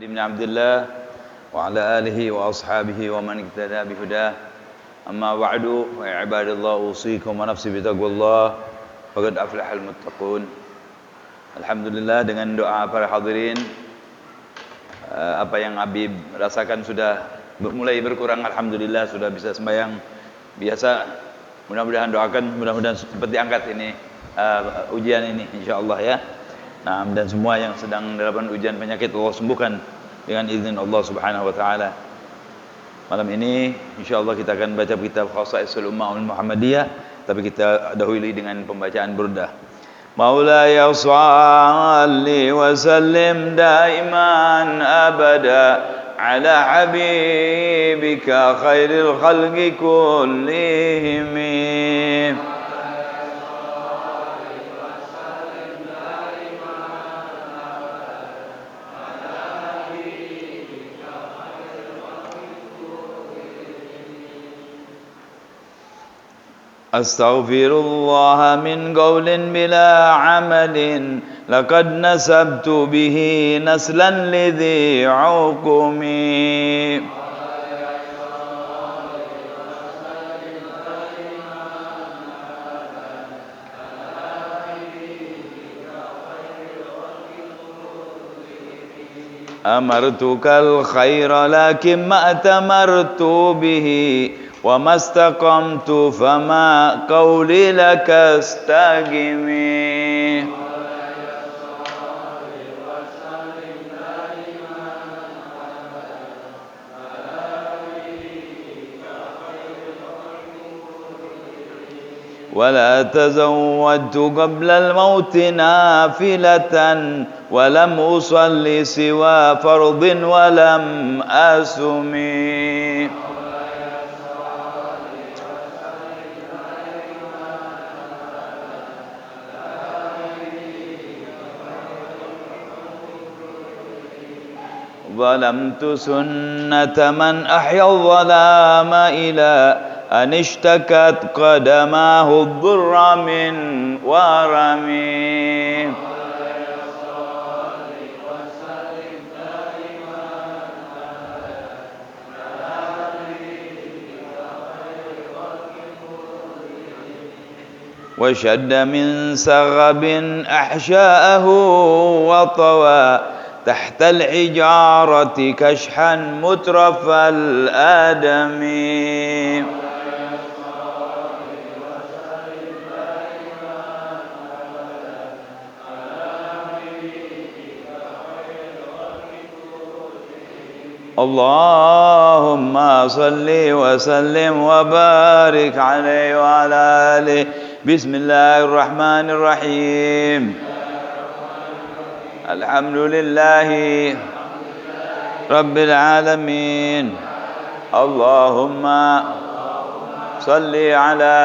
Ibn Abdullah wa ala alihi wa ashabihi wa man iktada bihudah. Amma ba'du fa ibadallah usikum wa nafsi bitaqwallah faqad aflahal muttaqun. Alhamdulillah, dengan doa para hadirin, apa yang Habib rasakan sudah mulai berkurang. Alhamdulillah sudah bisa sembahyang biasa. Mudah-mudahan doakan, mudah-mudahan cepat diangkat ini ujian ini insyaallah ya. Nah, dan semua yang sedang dalam ujian penyakit Allah sembuhkan dengan izin Allah Subhanahu wa taala. Malam ini insyaallah kita akan baca kitab Khasaisul Ummah Muhammadiyah, tapi kita dahului dengan pembacaan burdah. Maulaya shalli wa sallim daiman abada ala habibika khairil khalqi kullihim. Astaghfirullah min qawlin bila amalin laqad nasabtu bihi naslan lidhi uqumi. Amartukal khaira lakin ma atamartu bihi wa mastaqamtu fama qawli laka astaqimi. ولا تزودت قبل الموت نافلة ولم أصل سوى فرض ولم أسمي. ظلمت سنة من أحيا الظلام إلى أن اشتكت قدماه الضر من ورمي. وشد من سغب أحشاءه وطوى تحت الحجارة كشحا مترف الآدم. اللهم صل وسلم وبارك عليه وعلى آله. بسم الله الرحمن الرحيم. الحمد لله رب العالمين. اللهم صل على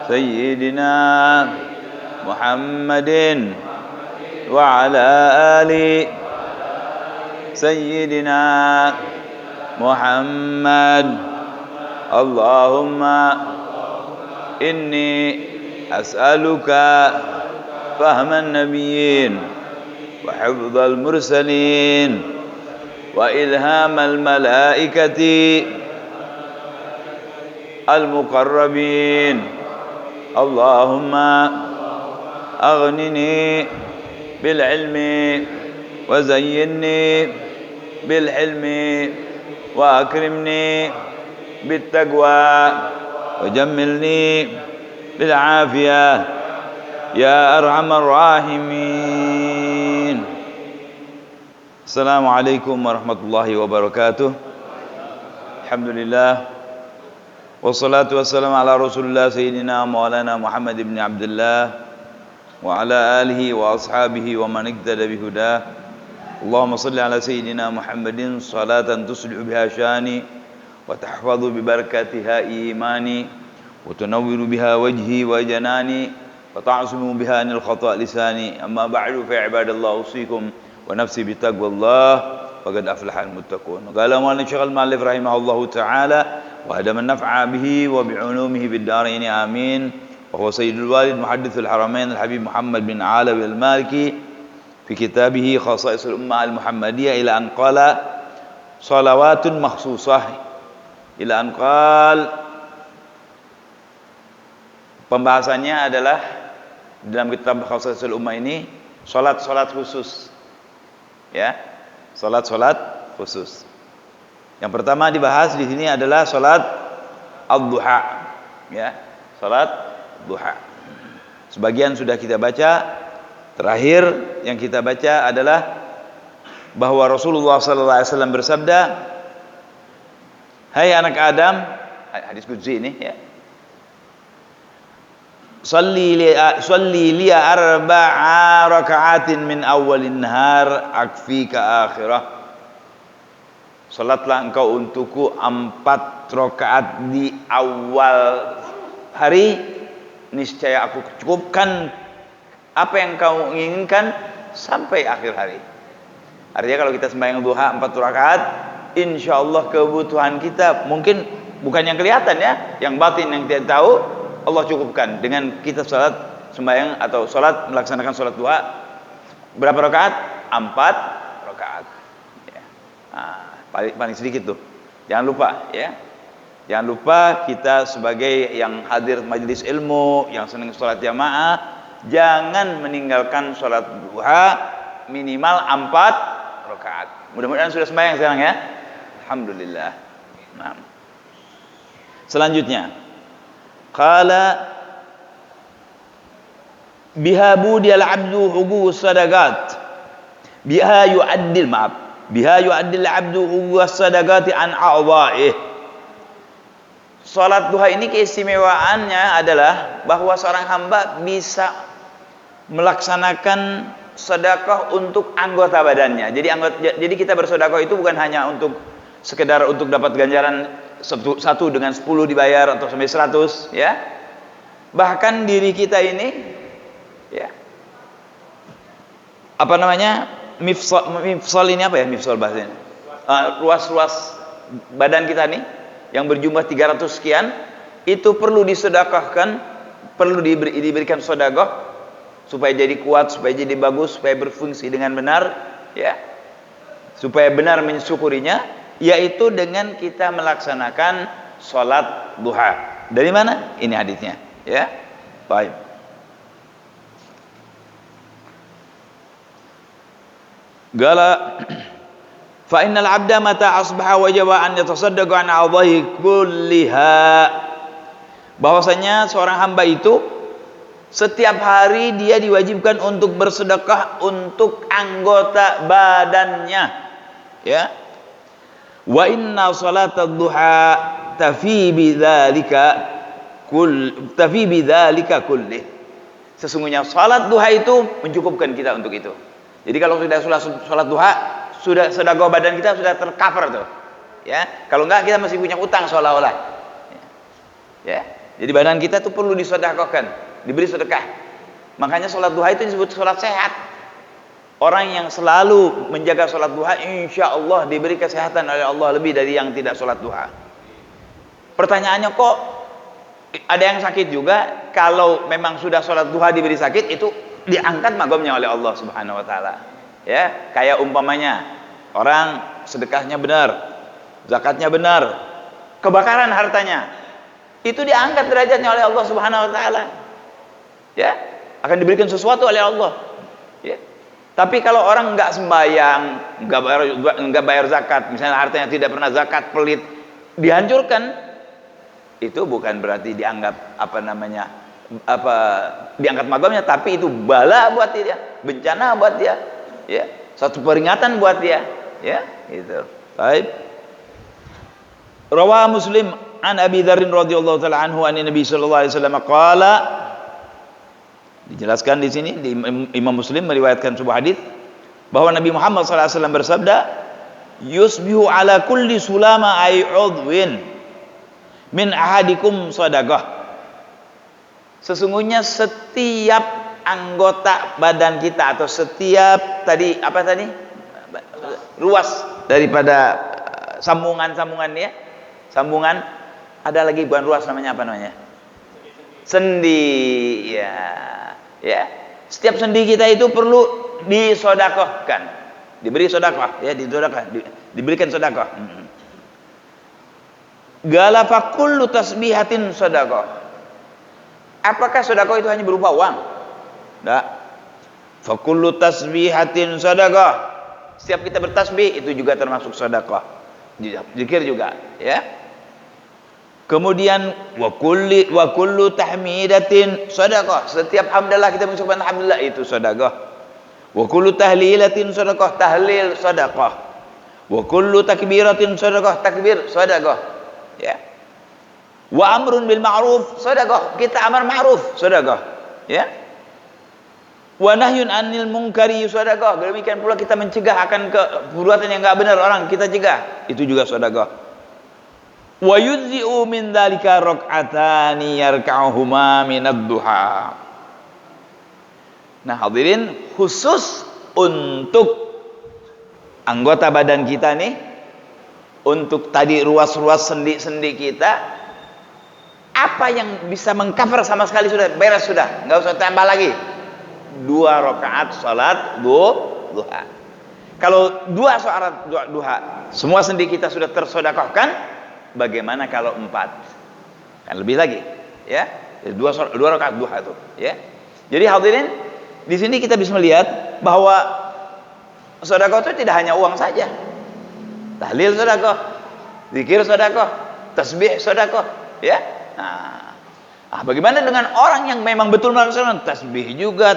سيدنا محمد وعلى آل سيدنا محمد. اللهم إني أسألك فهم النبيين وحفظ المرسلين وإلهام الملائكة المقربين. اللهم أغنني بالعلم وزينني بالحلم وأكرمني بالتقوى وجملني بالعافية يا أرحم الراحمين. السلام عليكم ورحمة الله وبركاته. الحمد لله والصلاة والسلام على رسول الله سيدنا مولانا محمد بن عبد الله وعلى آله وأصحابه ومن اقتدى بهداه. اللهم صل على سيدنا محمد صلاة تصلح بها شاني وتحفظ ببركاتها إيماني وتنور بها وجهي وجناني وتعصم بها عن الخطأ لساني. أما بعد فعباد الله أوصيكم ونفسي بتقوى الله فقد أفلح المتقون. قال مولانا الشيخ المؤلف رحمه الله تعالى وهدم النفع به وبعلومه بالدارين آمين. وهو سيد الوالد محدث الحرمين الحبيب محمد بن علوي المالكي fi kitabihi Khasaisul Ummah Al-Muhammadiyah ila an qala salawatun makhsusah ila an qal. Pembahasannya adalah dalam kitab Khasaisul Ummah ini salat-salat khusus. Ya. Salat-salat khusus. Yang pertama dibahas di sini adalah salat ad-duha. Ya. Salat duha. Sebagian sudah kita baca. Terakhir yang kita baca adalah bahwa Rasulullah SAW bersabda, hai anak Adam, hadis qudsi ini ya, salli li arba'a raka'atin min awwalin nahar akfika akhirah. Salatlah engkau untukku 4 rakaat di awal hari, niscaya aku cukupkan apa yang kau inginkan sampai akhir hari. Artinya kalau kita sembahyang duha 4 rakaat, insyaallah kebutuhan kita mungkin bukan yang kelihatan ya, yang batin yang tidak tahu, Allah cukupkan dengan kita salat sembahyang atau salat melaksanakan salat duha berapa rakaat? 4 rakaat. Ya. Nah, paling sedikit tuh. Jangan lupa ya. Jangan lupa kita sebagai yang hadir majelis ilmu, yang senang salat jamaah, jangan meninggalkan sholat duha minimal 4 rakaat. Mudah-mudahan sudah sembahyang sekarang ya. Alhamdulillah. Nah. Selanjutnya, qala biha budiyal abdu huququs sadaqat. Biha yu'addil abdu huququs sadaqati an a'dha'ih. Salat duha ini keistimewaannya adalah bahwa seorang hamba bisa melaksanakan sedekah untuk anggota badannya. Jadi kita bersedekah itu bukan hanya untuk sekedar untuk dapat ganjaran 1 dengan 10 dibayar atau sampai 100 ya. Bahkan diri kita ini ya. Apa namanya? Mifsal ini apa ya? Mifsal bahasanya. Ruas-ruas badan kita nih yang berjumlah 300 sekian itu perlu disedekahkan, perlu diberikan sedekah supaya jadi kuat, supaya jadi bagus, supaya berfungsi dengan benar ya. Supaya benar mensyukurinya, yaitu dengan kita melaksanakan salat duha. Dari mana? Ini hadisnya ya. Baik. Gala fa innal 'abda mata asbaha wajaba an yatasaddaqa an a'dhahi kulliha. Bahwasanya seorang hamba itu setiap hari dia diwajibkan untuk bersedekah untuk anggota badannya ya. Wa inna salatad duha tafi bidzalika kulli. Sesungguhnya salat duha itu mencukupkan kita untuk itu. Jadi kalau sudah salat duha, sudah sedekah badan kita sudah tercover tuh. Ya, kalau enggak kita masih punya utang seolah-olah. Ya. Jadi badan kita tuh perlu disedekahkan, diberi sedekah. Makanya salat duha itu disebut salat sehat. Orang yang selalu menjaga salat duha, insya Allah diberi kesehatan oleh Allah lebih dari yang tidak salat duha. Pertanyaannya, kok ada yang sakit juga? Kalau memang sudah salat duha diberi sakit, itu diangkat makomnya oleh Allah Subhanahu Wa Taala. Ya, kayak umpamanya orang sedekahnya benar, zakatnya benar, kebakaran hartanya, itu diangkat derajatnya oleh Allah Subhanahu Wa Taala. Ya, akan diberikan sesuatu oleh Allah. Ya. Tapi kalau orang nggak sembahyang, nggak bayar zakat, misalnya hartanya tidak pernah zakat, pelit, dihancurkan, itu bukan berarti dianggap diangkat makomnya, tapi itu bala buat dia, bencana buat dia, ya, satu peringatan buat dia, ya, gitu. Baik. Rawah Muslim an Abi Dzar radhiyallahu taala anhu an Nabi sallallahu alaihi wasallam qala. Dijelaskan di sini Imam Muslim meriwayatkan sebuah hadis bahwa Nabi Muhammad sallallahu alaihi wasallam bersabda, "Yusbihu ala kulli sulama ay udwin min ahadikum sadaqah." Sesungguhnya setiap anggota badan kita atau setiap ruas daripada sambungan ya. Sambungan, ada lagi bukan ruas namanya, apa namanya? Sendi. Ya. Setiap sendi kita itu perlu disodakohkan, diberi sodakoh, ya, diberikan sodakoh. Gala fa kullu tasbihatin sodakoh. Apakah sodakoh itu hanya berupa uang? Tidak. Fa kullu tasbihatin sodakoh. Setiap kita bertasbih itu juga termasuk sodakoh. Zikir juga, ya. Kemudian wa kullu tahmidatin sodakoh. Setiap hamdalah kita mengucapkan alhamdulillah itu sodakoh. Wa kullu tahlilatin sodakoh, tahlil sodakoh. Wa kullu takbiratin sodakoh, takbir sodakoh. Ya. Wa amrun bil ma'ruf sodakoh, kita amar ma'ruf sodakoh. Ya. Wa nahyun anil munkari sodakoh, demikian pula kita mencegah akan perbuatan yang enggak benar orang, kita cegah, itu juga sodakoh. Wa yujzi'u min dzalika rak'atani yarka'uhuma minad duha. Nah, hadirin, khusus untuk anggota badan kita nih, untuk tadi ruas-ruas sendi-sendi kita, apa yang bisa mengcover sama sekali sudah beres, sudah nggak usah tambah lagi. 2 rakaat salat duha. Kalau 2 salat duha semua sendi kita sudah tersodakohkan, bagaimana kalau 4? Kan lebih lagi, ya. 2 rakaat duha itu, ya. Jadi hadirin, di sini kita bisa melihat bahwa sedekah itu tidak hanya uang saja. Tahlil sedekah, zikir sedekah, tasbih sedekah, ya. Nah, bagaimana dengan orang yang memang betul melaksanakan tasbih juga,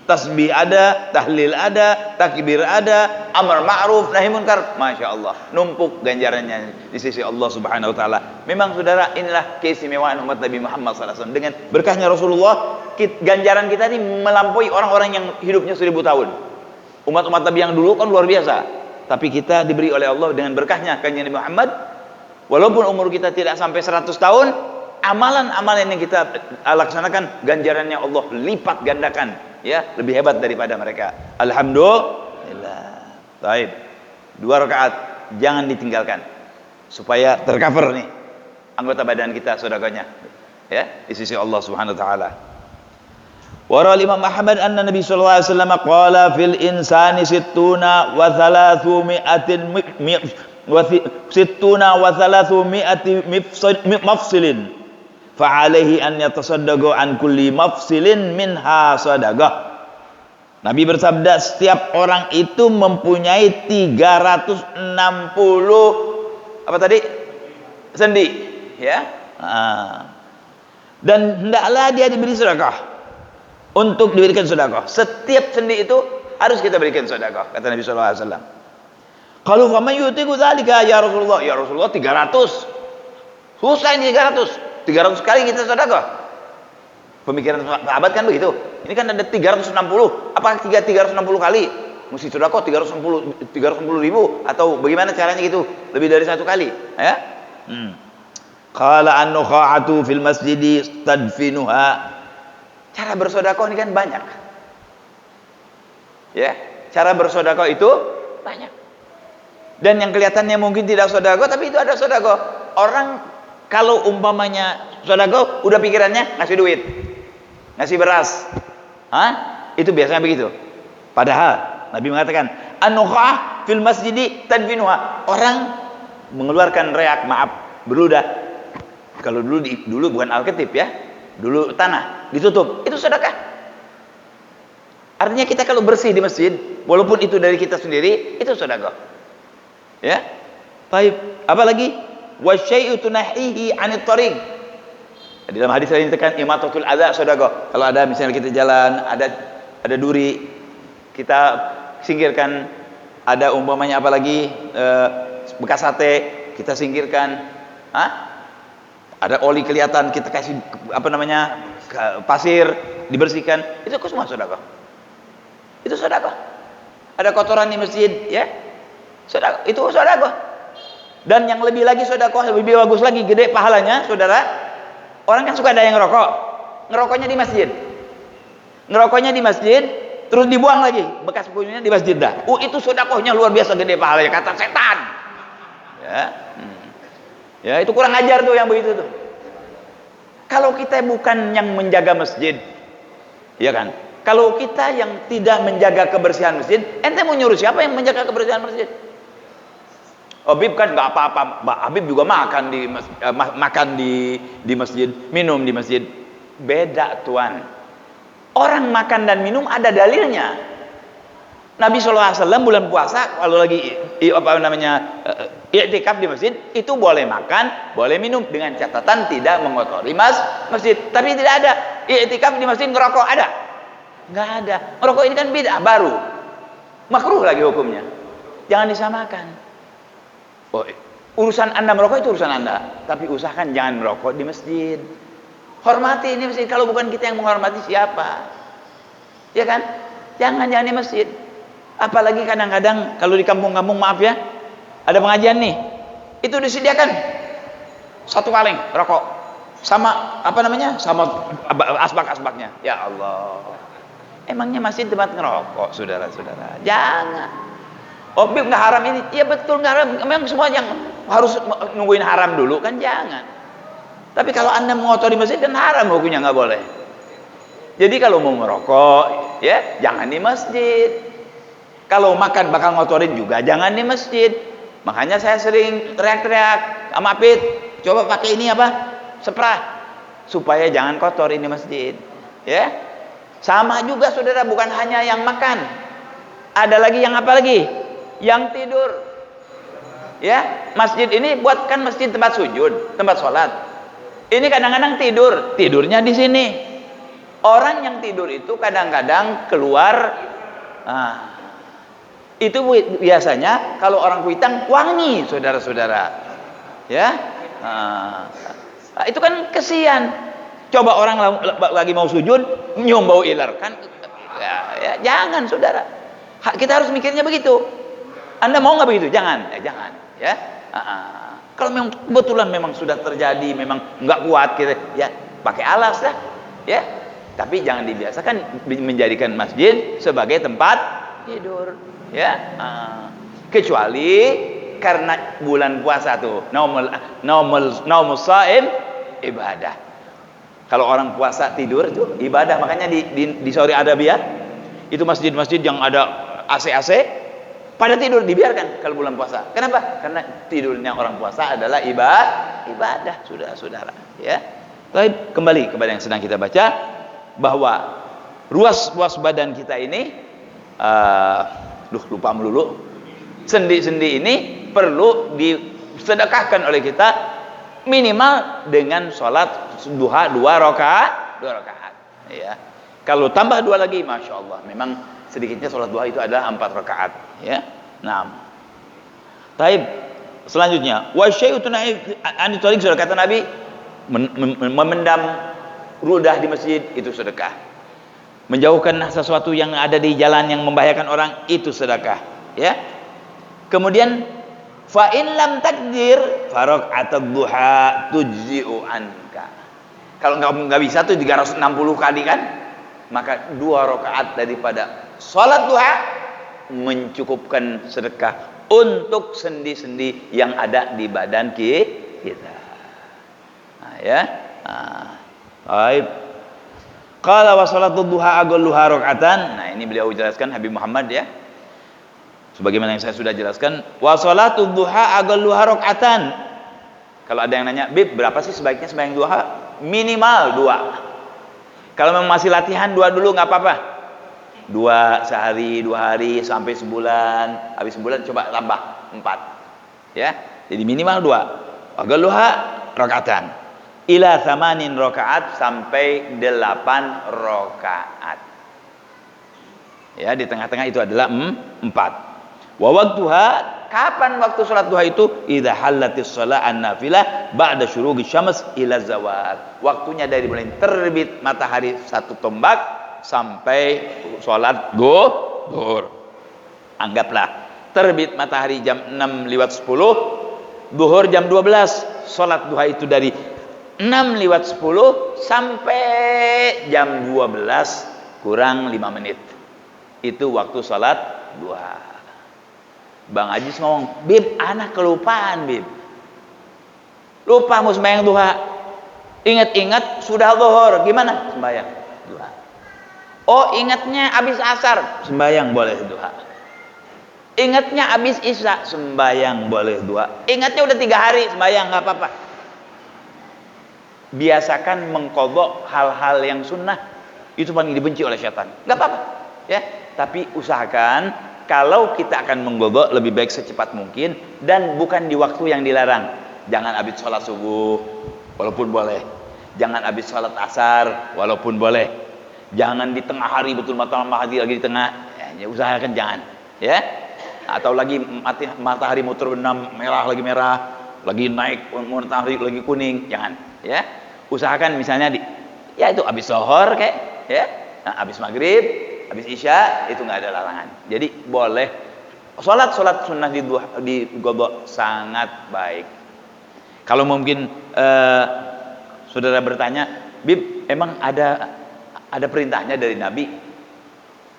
tasbih ada, tahlil ada, takbir ada, amar ma'ruf nahi munkar, masya Allah, numpuk ganjarannya di sisi Allah Subhanahu Wa Taala. Memang saudara, inilah keistimewaan umat Nabi Muhammad SAW. Dengan berkahnya Rasulullah, ganjaran kita ini melampaui orang-orang yang hidupnya 1000 tahun. Umat-umat Nabi yang dulu kan luar biasa, tapi kita diberi oleh Allah dengan berkahnya kanjeng Nabi Muhammad, walaupun umur kita tidak sampai 100 tahun, amalan-amalan yang kita laksanakan ganjarannya Allah lipat gandakan, ya, lebih hebat daripada mereka. Alhamdulillah. Baik. 2 rakaat jangan ditinggalkan supaya tercover nih anggota badan kita sedekahnya, ya, di sisi Allah Subhanahu wa taala. Wa rawi Imam Ahmad anna Nabi sallallahu alaihi wasallam qala fil insani sittuna wa 300 mafsilin fa'alaihi an yatasaddaqu an kulli mafsilin minha sadaqah. Nabi bersabda, setiap orang itu mempunyai 360 apa tadi? Sendi, ya. Dan hendaklah dia diberi sedekah, untuk diberikan sedekah. Setiap sendi itu harus kita berikan sedekah, kata Nabi sallallahu alaihi wasallam. Kalau faman yutiku dzalika ya Rasulullah, ya Rasulullah 300. Susah ini 300 kali kita sedekah. Pemikiran sahabat kan begitu. Ini kan ada 360. Apakah 360 kali mesti sedekah 360 ribu atau bagaimana caranya gitu? Lebih dari 1 kali, ya? Qala an-nukha'atu fil masjidi tadfinuha. Cara bersedekah ini kan banyak. Ya, cara bersedekah itu banyak. Dan yang kelihatannya mungkin tidak sedekah, tapi itu ada sedekah. Orang kalau umpamanya sedekah, udah pikirannya ngasih duit, ngasih beras, itu biasanya begitu. Padahal Nabi mengatakan an-nukhah fil masjidi tadfinuha. Orang mengeluarkan reak, beludah. Kalau dulu bukan alketip, ya, dulu tanah ditutup, itu sedekah. Artinya kita kalau bersih di masjid, walaupun itu dari kita sendiri, itu sedekah, ya. Baik, apa lagi? Wasyai'u tunahihi 'anit thariq. Di dalam hadis ini ditekan imatatul adza sedekah. Kalau ada misalnya kita jalan, ada duri, kita singkirkan. Ada umpamanya apa lagi? Bekas sate, kita singkirkan. Ada oli kelihatan, kita kasih pasir, dibersihkan. Itu semua sedekah. Itu sedekah. Ada kotoran di masjid, ya. Sedekah, itu sedekah. Dan yang lebih lagi sedekah, lebih bagus lagi, gede pahalanya, saudara. Orang kan suka ada yang ngerokoknya di masjid. Ngerokoknya di masjid, terus dibuang lagi, bekas punyinya di masjid dah. Itu sedekahnya luar biasa gede pahalanya, kata setan. Ya. Ya, itu kurang ajar tuh yang begitu tuh. Kalau kita bukan yang menjaga masjid, ya kan? Kalau kita yang tidak menjaga kebersihan masjid, ente mau nyuruh siapa yang menjaga kebersihan masjid? Habib kan nggak apa-apa, Habib juga makan di masjid, minum di masjid. Beda tuan. Orang makan dan minum ada dalilnya. Nabi SAW bulan puasa kalau lagi i'tikaf di masjid itu boleh makan, boleh minum dengan catatan tidak mengotori masjid. Tapi tidak ada i'tikaf di masjid ngerokok, ada? Nggak ada. Ngerokok ini kan bid'ah baru, makruh lagi hukumnya. Jangan disamakan. Oh, urusan anda merokok itu urusan anda, tapi usahakan jangan merokok di masjid. Hormati ini masjid. Kalau bukan kita yang menghormati siapa? Ya kan? Jangan di masjid. Apalagi kadang-kadang kalau di kampung-kampung, maaf ya, ada pengajian nih, itu disediakan satu kaleng rokok sama sama asbak-asbaknya. Ya Allah, emangnya masih tempat ngerokok, saudara-saudara? Jangan. Habib nggak haram ini? Iya betul nggak haram. Memang semua yang harus nungguin haram dulu kan? Jangan. Tapi kalau anda mengotori masjid kan haram hukumnya, nggak boleh. Jadi kalau mau merokok, ya jangan di masjid. Kalau makan bakal ngotorin juga jangan di masjid. Makanya saya sering teriak-teriak sama Apit, coba pakai ini sprah, supaya jangan kotor ini masjid. Ya, sama juga saudara, bukan hanya yang makan, ada lagi yang apa lagi? Yang tidur. Ya, masjid ini buatkan masjid tempat sujud, tempat sholat. Ini kadang-kadang tidurnya di sini. Orang yang tidur itu kadang-kadang keluar. Itu biasanya kalau orang Kuitang wangi, saudara-saudara. Ya, itu kan kesian. Coba orang lagi mau sujud nyium bau iler kan? Ya, jangan saudara. Kita harus mikirnya begitu. Anda mau nggak begitu? Jangan, jangan. Ya. Kalau memang kebetulan memang sudah terjadi, memang nggak kuat kita, ya pakai alas dah. Ya. Tapi jangan dibiasakan menjadikan masjid sebagai tempat tidur. Ya, kecuali karena bulan puasa tuh naumus shaim ibadah. Kalau orang puasa tidur itu ibadah. Makanya di Saudi Arabia itu masjid-masjid yang ada AC pada tidur, dibiarkan kalau bulan puasa. Kenapa? Karena tidurnya orang puasa adalah ibadah, saudara-saudara. Ya. Baik, kembali kepada yang sedang kita baca, bahwa ruas badan kita ini lupa melulu. Sendi-sendi ini perlu disedekahkan oleh kita minimal dengan sholat duha 2 rakaat. Ya. Kalau tambah 2 lagi, masya Allah. Memang sedikitnya sholat duha itu adalah 4 rakaat. Ya. Nah. Taib. Selanjutnya, wasyai'utun anitariq, sudah kata Nabi, memendam ludah di masjid itu sedekah. Menjauhkan sesuatu yang ada di jalan yang membahayakan orang itu sedekah, ya. Kemudian fa in lam takdir faraqatud duha tujzi'u anka. Kalau nggak bisa tuh 360 kali kan, maka 2 rakaat daripada salat duha mencukupkan sedekah untuk sendi-sendi yang ada di badan kita. Nah, ya. Baik. Qala wa salatud duha aqalluha rak'atan. Nah, ini beliau jelaskan Habib Muhammad, ya. Sebagaimana yang saya sudah jelaskan, wa salatud duha aqalluha rak'atan. Kalau ada yang nanya, "Bib, berapa sih sebaiknya sembahyang duha?" Minimal 2. Kalau memang masih latihan 2 dulu nggak apa-apa. 2 sehari, 2 hari sampai sebulan. Habis sebulan coba tambah 4. Ya. Jadi minimal 2. Aqalluha rak'atan. Ila 8 rakaat, sampai 8 rakaat. Ya, di tengah-tengah itu adalah 4. Wa waqtuha, kapan waktu salat duha itu? Idza hallatis shalah an-nafilah ba'da syuruqi syams ila zawal. Waktunya dari mulai terbit matahari 1 tombak sampai salat zuhur. Anggaplah terbit matahari jam 6:10, zuhur jam 12. Salat duha itu dari 6:10 sampai jam 12 kurang 5 menit. Itu waktu salat duha. Bang Ajis ngomong, "Bib, anak kelupaan, Bib. Lupa mau sembahyang duha. Ingat-ingat sudah zuhur, gimana sembahyang duha?" Oh, ingatnya habis asar, sembahyang boleh duha. Ingatnya habis isya, sembahyang boleh duha. Ingatnya udah 3 hari, sembahyang nggak apa-apa. Biasakan mengqadha hal-hal yang sunnah, itu paling dibenci oleh syaitan. Nggak apa-apa, ya. Tapi usahakan kalau kita akan mengqadha, lebih baik secepat mungkin dan bukan di waktu yang dilarang. Jangan habis sholat subuh, walaupun boleh. Jangan habis sholat asar, walaupun boleh. Jangan di tengah hari, betul matahari lagi di tengah, ya, usahakan jangan, ya. Atau lagi matahari mau terbenam, merah, lagi naik matahari lagi kuning, jangan, ya. Usahakan misalnya ya itu habis zuhur kayak, ya, nah, habis maghrib, habis isya, itu nggak ada larangan. Jadi boleh sholat sunnah di qadha sangat baik. Kalau mungkin saudara bertanya, Bib, emang ada perintahnya dari Nabi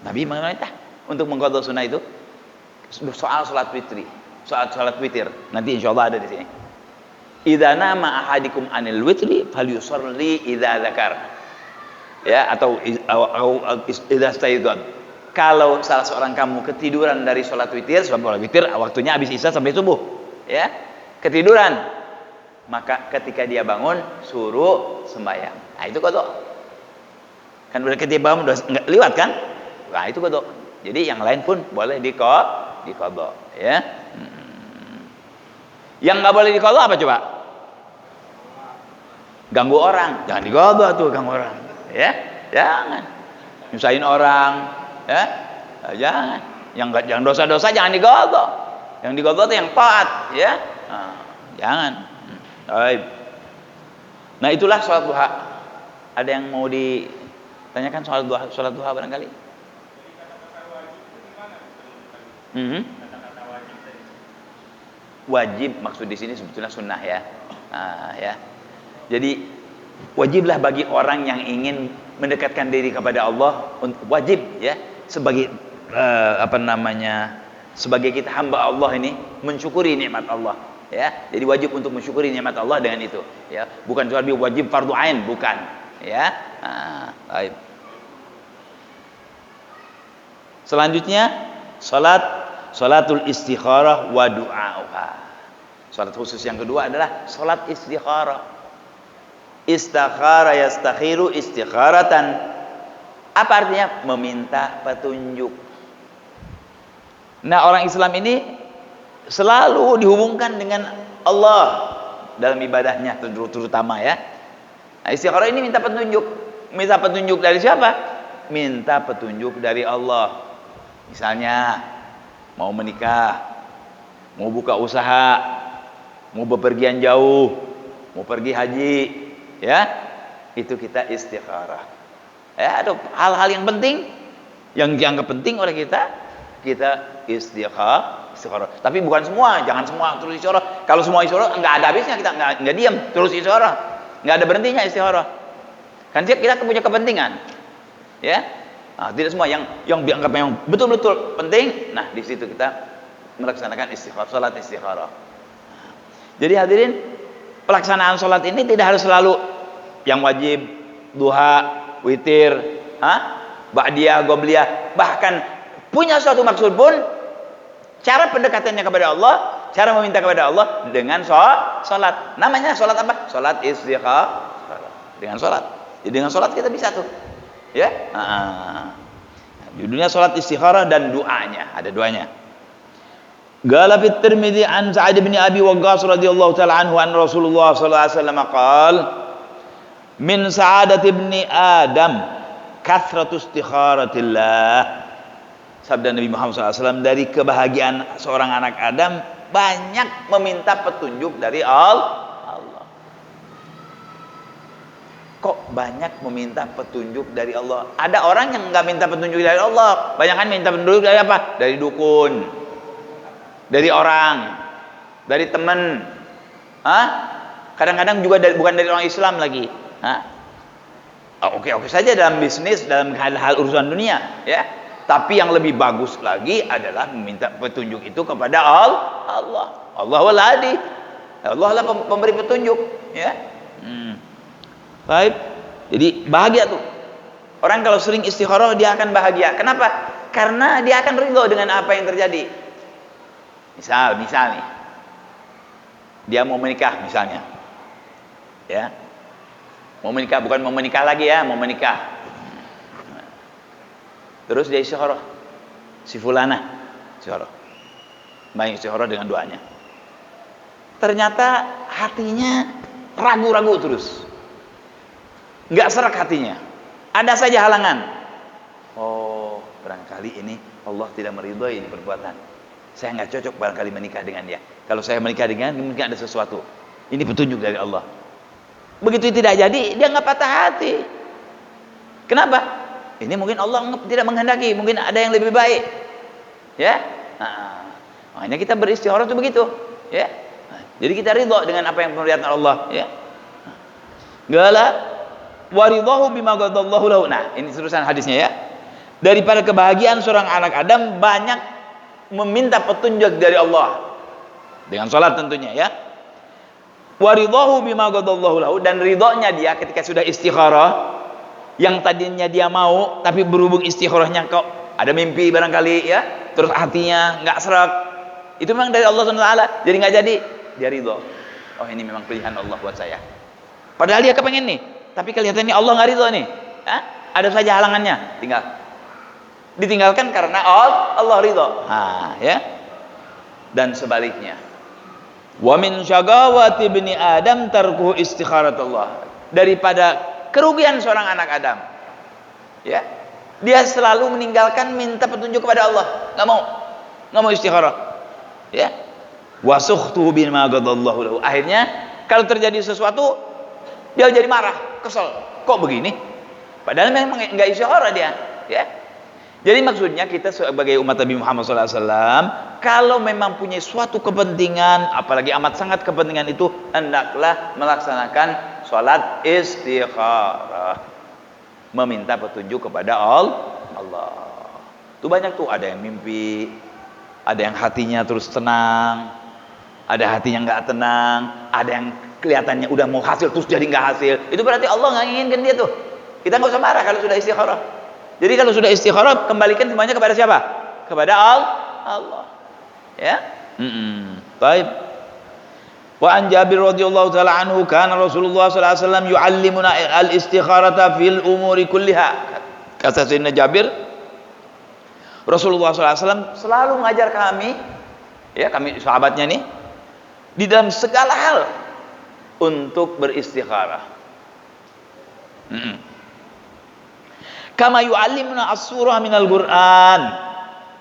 memerintah untuk mengqadha sunnah itu? Soal sholat witir, nanti insya Allah ada di sini. Idza nama ahadikum anil witri falyusalli idza dzakar, ya, atau idza staiqad. Kalau salah seorang kamu ketiduran dari sholat witir, sebab sholat witir waktunya habis isya sampai subuh, ya, ketiduran, maka ketika dia bangun suruh sembahyang. Nah, itu qadha. Kan udah ketika bangun udah lewat kan? Nah, itu qadha. Jadi yang lain pun boleh diqadha, ya. Yang nggak boleh diqadha apa coba? Ganggu orang, jangan diqadha tuh, ganggu orang, ya. Jangan nyusahin orang, ya. Nah, jangan. Yang dosa-dosa jangan diqadha. Yang diqadha itu yang taat, ya. Nah, jangan. Baik. Nah, itulah sholat duha. Ada yang mau ditanyakan soal sholat duha barangkali? Wajib maksud di sini sebetulnya sunnah, ya. Nah, ya. Jadi wajiblah bagi orang yang ingin mendekatkan diri kepada Allah, wajib, ya, sebagai sebagai kita hamba Allah ini mensyukuri nikmat Allah, ya. Jadi wajib untuk mensyukuri nikmat Allah dengan itu, ya. Bukan cuma wajib fardu ain, bukan, ya. Nah, baik. Selanjutnya salatul istikharah wa du'auha. Salat khusus yang kedua adalah salat istikharah. Istakhara yastakhiru istikharatan. Apa artinya? Meminta petunjuk. Nah, orang Islam ini selalu dihubungkan dengan Allah dalam ibadahnya terutama, ya. Nah, istikharah ini minta petunjuk. Minta petunjuk dari siapa? Minta petunjuk dari Allah. Misalnya mau menikah, mau buka usaha, mau bepergian jauh, mau pergi haji, ya, itu kita istikharah. Ya, ada hal-hal yang penting yang dianggap penting oleh kita istikharah. Tapi bukan semua, jangan semua terus istikharah. Kalau semua istikharah nggak ada habisnya, kita nggak diam terus istikharah, nggak ada berhentinya istikharah. Kan kita punya kepentingan, ya. Nah, tidak semua yang dianggap yang betul-betul penting. Nah, di situ kita melaksanakan istikharah, salat istikharah. Jadi hadirin, pelaksanaan salat ini tidak harus selalu yang wajib, duha, witir, ba'diyah, qobliyah. Bahkan punya suatu maksud pun, cara pendekatannya kepada Allah, cara meminta kepada Allah dengan salat. Namanya salat apa? Salat istikharah. Dengan salat. Jadi dengan salat kita bisa tuh, ya. Judulnya salat istikharah dan doanya, ada doanya. Qala fi Tirmidzi an Sa'id bin Abi Waqqas radhiyallahu ta'ala anhu an Rasulullah sallallahu alaihi wasallam qala min sa'adati ibni Adam kathratu istikharatillah. Sabda Nabi Muhammad SAW, dari kebahagiaan seorang anak Adam banyak meminta petunjuk dari Allah. Kok banyak meminta petunjuk dari Allah? Ada orang yang nggak minta petunjuk dari Allah, banyak kan minta petunjuk dari apa? Dari dukun, dari orang, dari teman, kadang-kadang juga bukan dari orang Islam lagi. Oke saja dalam bisnis, dalam hal-hal urusan dunia, ya. Tapi yang lebih bagus lagi adalah meminta petunjuk itu kepada Allah. Allah wal hadi. Allah lah pemberi petunjuk, ya. Baik. Jadi bahagia tuh. Orang kalau sering istikharah dia akan bahagia. Kenapa? Karena dia akan ridho dengan apa yang terjadi. Misal nih, dia mau menikah misalnya, ya, mau menikah, bukan mau menikah lagi ya, mau menikah. Terus dia istikharah, si fulana istikharah, banyak istikharah dengan doanya. Ternyata hatinya ragu-ragu terus, nggak serak hatinya, ada saja halangan. Oh, barangkali ini Allah tidak meridhoi ini perbuatan. Saya nggak cocok barangkali menikah dengan dia. Kalau saya menikah dengan dia, mungkin ada sesuatu. Ini petunjuk dari Allah. Begitu tidak jadi, dia nggak patah hati. Kenapa? Ini mungkin Allah tidak menghendaki, mungkin ada yang lebih baik. Ya, makanya kita beristikharah itu begitu. Ya, jadi kita ridho dengan apa yang diperlihatkan Allah. Ya, gala waridahu bima qadallahu lahu. Nah, ini terusan hadisnya ya. Daripada kebahagiaan seorang anak Adam banyak meminta petunjuk dari Allah dengan salat tentunya ya. Waridahu bima qadallahu lahu, dan ridhonya dia ketika sudah istikharah. Yang tadinya dia mau, tapi berhubung istikharahnya kok ada mimpi barangkali ya, terus hatinya nggak serak, itu memang dari Allah SWT, jadi nggak jadi, dia ridho. Oh, ini memang pilihan Allah buat saya. Padahal dia kepengen nih, tapi kelihatannya Allah nggak ridho nih. Ada saja halangannya, ditinggalkan karena Allah ridho. Ya. Dan sebaliknya, wa min syagawati ibni Adam tarkuhu istikharatullah. Daripada kerugian seorang anak Adam, ya, dia selalu meninggalkan minta petunjuk kepada Allah, nggak mau istikharah, ya. Wasukhtuhu bima qadallahu lahu. Akhirnya kalau terjadi sesuatu dia jadi marah, kesel, kok begini? Padahal memang nggak istikharah dia, ya. Jadi maksudnya kita sebagai umat Nabi Muhammad SAW, kalau memang punya suatu kepentingan, apalagi amat sangat kepentingan itu, hendaklah melaksanakan sholat istikharah, meminta petunjuk kepada Allah. Itu banyak tuh, ada yang mimpi, ada yang hatinya terus tenang, ada hatinya nggak tenang, ada yang kelihatannya udah mau hasil terus jadi nggak hasil. Itu berarti Allah nggak inginkan dia tuh. Kita nggak usah marah kalau sudah istikharah. Jadi kalau sudah istikharah, kembalikan semuanya kepada siapa? Kepada Allah. Ya. Baik. Wa an Jabir radhiyallahu taala anhu kana Rasulullah sallallahu alaihi wasallam yuallimuna al-istikharata fil umuri kulliha. Kata Sayyidina Jabir, Rasulullah sallallahu alaihi wasallam selalu mengajar kami, ya, kami sahabatnya nih, di dalam segala hal untuk beristikharah. Kama yu'allimuna as-surah minal Qur'an.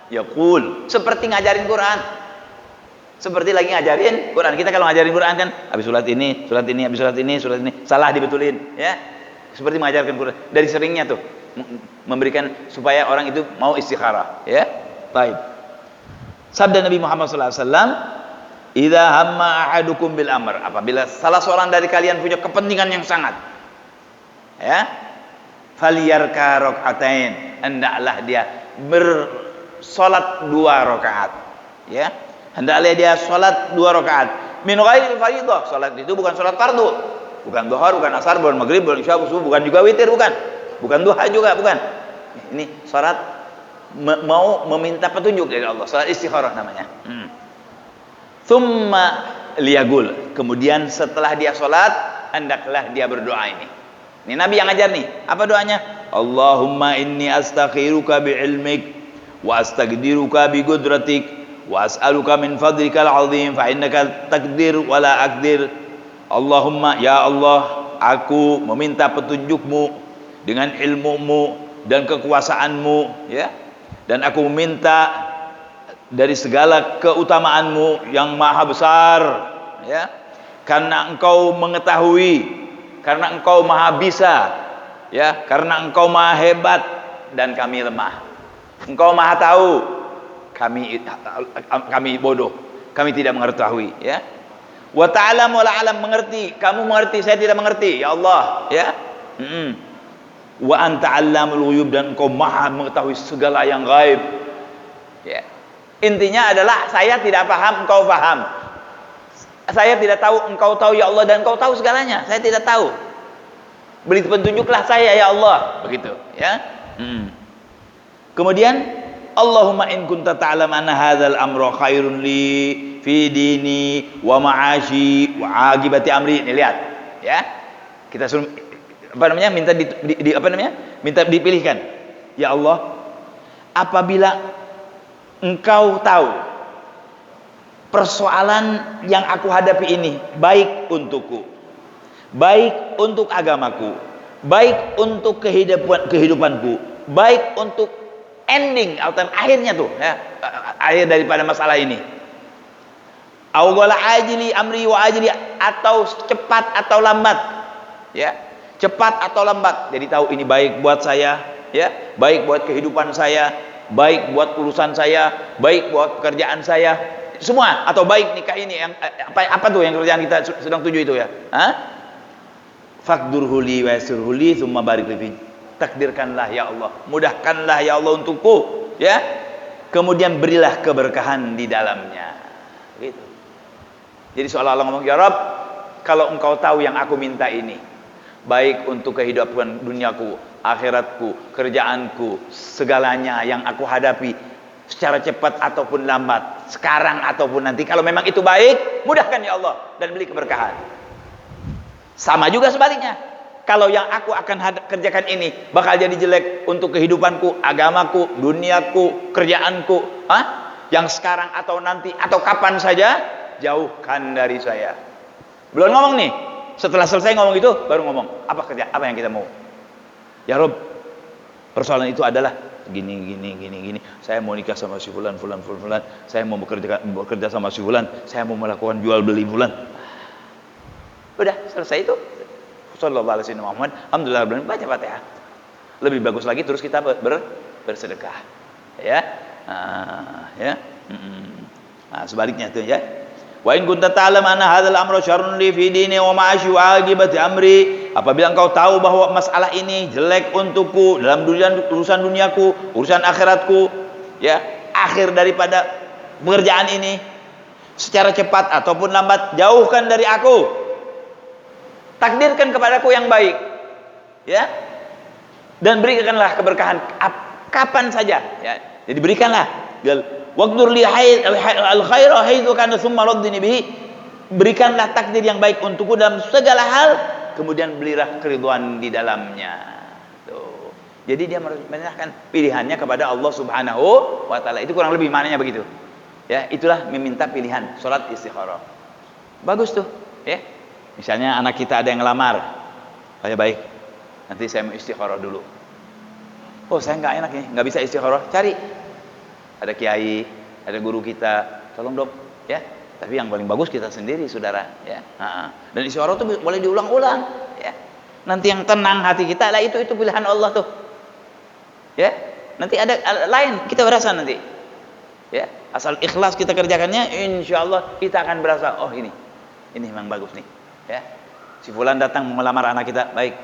Yaqul, seperti ngajarin Quran. Seperti lagi ngajarin Quran. Kita kalau ngajarin Quran kan habis salat ini, habis salat ini, salah dibetulin, ya. Seperti mengajarkan Quran. Dari seringnya tuh memberikan supaya orang itu mau istikharah, ya. Baik. Sabda Nabi Muhammad sallallahu alaihi wasallam, "Idza hamma ahadukum bil amr." Apabila salah seorang dari kalian punya kepentingan yang sangat, ya, falyarka rakaatain, hendaklah dia bersolat 2 rakaat, ya, hendaklah dia solat 2 rakaat min ghairi fardhah. Solat itu bukan solat fardu, bukan dhuhur, bukan asar, bukan maghrib, bukan isya, subuh, bukan juga witir, bukan duha juga, bukan. Ini solat mau meminta petunjuk dari Allah, solat istikharah namanya. Tsumma liyaqul, kemudian setelah dia solat hendaklah dia berdoa ini. Ini Nabi yang ngajar nih. Apa doanya? Allahumma inni astakhiruka bi'ilmik wa astaqdiruka bi qudratik wa as'aluka min fadlikal azim fa innaka taqdir wa la aqdir. Allahumma, ya Allah, aku meminta petunjukmu dengan ilmumu dan kekuasaanmu, ya. Dan aku meminta dari segala keutamaanmu yang maha besar, ya. Karena engkau mengetahui, karena engkau maha bisa, ya, karena engkau maha hebat dan kami lemah. Engkau maha tahu, kami bodoh, kami tidak mengetahui, ya. Wa ta'lam wa la alam, mengerti, kamu mengerti, saya tidak mengerti, ya Allah, ya. Wa anta 'allamul ghuyub, dan engkau maha mengetahui segala yang gaib, ya. Intinya adalah saya tidak paham, engkau paham. Saya tidak tahu, engkau tahu, ya Allah, dan engkau tahu segalanya. Saya tidak tahu. Beri petunjuklah saya ya Allah, begitu ya. Kemudian Allahumma in kunta ta'lam anna hadzal amra khairun li fi dini wa ma'ashi wa agibati amri. Ini lihat ya. Kita suruh minta minta dipilihkan. Ya Allah, apabila Engkau tahu persoalan yang aku hadapi ini baik untukku, baik untuk agamaku, baik untuk kehidupanku, baik untuk ending atau akhirnya tuh ya, akhir daripada masalah ini. Awwala ajli amri wa ajli, atau cepat atau lambat ya, cepat atau lambat. Jadi tahu ini baik buat saya ya, baik buat kehidupan saya, baik buat urusan saya, baik buat pekerjaan saya, semua. Atau baik nikah ini yang apa tuh yang kerjaan kita sedang tuju itu ya, faqdurhu li wa yassirhu li tsumma barik li. Takdirkanlah ya Allah, mudahkanlah ya Allah untukku ya, kemudian berilah keberkahan di dalamnya, gitu. Jadi seolah-olah ngomong, ya Rabb, kalau Engkau tahu yang aku minta ini baik untuk kehidupan duniaku, akhiratku, kerjaanku, segalanya yang aku hadapi secara cepat ataupun lambat, sekarang ataupun nanti, kalau memang itu baik, mudahkan ya Allah dan beri keberkahan. Sama juga sebaliknya, kalau yang aku akan kerjakan ini bakal jadi jelek untuk kehidupanku, agamaku, duniaku, kerjaanku, yang sekarang atau nanti atau kapan saja, jauhkan dari saya. Belum ngomong nih, setelah selesai ngomong itu baru ngomong apa yang kita mau. Ya Rob, persoalan itu adalah gini. Saya mau nikah sama si fulan. Saya mau bekerja sama si fulan. Saya mau melakukan jual beli fulan. Udah selesai itu. Sallallahu alaihi Muhammad. Alhamdulillah, baca Fatihah. Lebih bagus lagi terus kita bersedekah. Ya. Ya. Nah, sebaliknya tuh ya. Wa in kunta ta'lam anna hadzal amra syarrun li fi dini wa ma'ashi wa agibati amri. Apabila engkau tahu bahwa masalah ini jelek untukku dalam urusan duniaku, urusan akhiratku, ya, akhir daripada pekerjaan ini, secara cepat ataupun lambat, jauhkan dari aku. Takdirkan kepadaku yang baik, ya, dan berikanlah keberkahan kapan saja, ya. Jadi berikanlah waqdur li al khaira haitsu kana tsumma raddini bihi. Berikanlah takdir yang baik untukku dalam segala hal, kemudian berilah keridhaan di dalamnya. Tuh. Jadi dia menyerahkan pilihannya kepada Allah Subhanahu wa taala. Itu kurang lebih maknanya begitu. Ya, itulah meminta pilihan, salat istikharah. Bagus tuh, ya. Misalnya anak kita ada yang ngelamar. Baik, nanti saya mau istikharah dulu. Oh, saya nggak enak nih, nggak bisa istikharah. Cari. Ada kiai, ada guru kita, tolong dong, ya. Tapi yang paling bagus kita sendiri, saudara, ya. Dan istikharah itu boleh diulang-ulang, ya. Nanti yang tenang hati kita, lah itu pilihan Allah tuh, ya. Nanti ada lain, kita berasa nanti, ya. Asal ikhlas kita kerjakannya, insya Allah kita akan berasa, oh ini memang bagus nih, ya. Si fulan datang melamar anak kita, baik.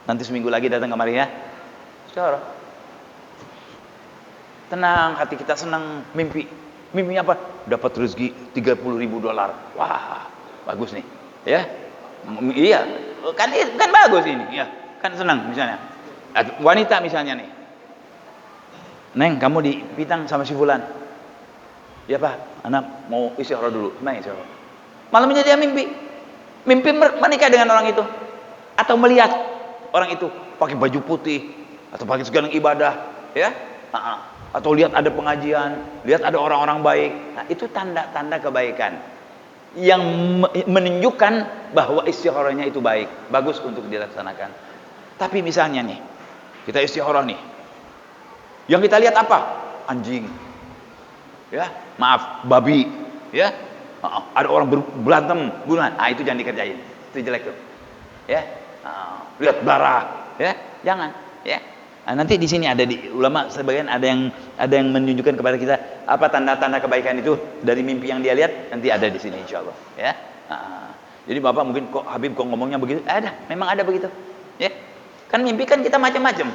Nanti seminggu lagi datang kemari ya, istikharah. Tenang, hati kita senang, mimpinya apa? Dapat rezeki $30.000. Wah, bagus nih, ya. Iya, kan bagus ini, ya. Kan senang misalnya. Wanita misalnya nih. Neng, kamu dipitang sama si fulan. Ya Pak, anak mau istikharah dulu. Main istikharah. Malamnya dia mimpi menikah dengan orang itu, atau melihat orang itu pakai baju putih atau pakai segala ibadah, ya. Atau lihat ada pengajian, lihat ada orang-orang baik. Nah, itu tanda-tanda kebaikan yang menunjukkan bahwa istikharahnya itu baik, bagus untuk dilaksanakan. Tapi misalnya nih, kita istikharah nih, yang kita lihat apa? Anjing, ya, maaf, babi, ya, ada orang berantem, bunuhan. Itu jangan dikerjain, itu jelek tuh, ya. Lihat darah, ya, jangan, ya. Nah, nanti di sini ada di ulama sebagian ada yang menunjukkan kepada kita apa tanda-tanda kebaikan itu dari mimpi yang dia lihat, nanti ada di sini insyaallah, ya. Jadi Bapak mungkin kok Habib kok ngomongnya begitu? Memang ada begitu. Ya. Kan mimpi kan kita macam-macam.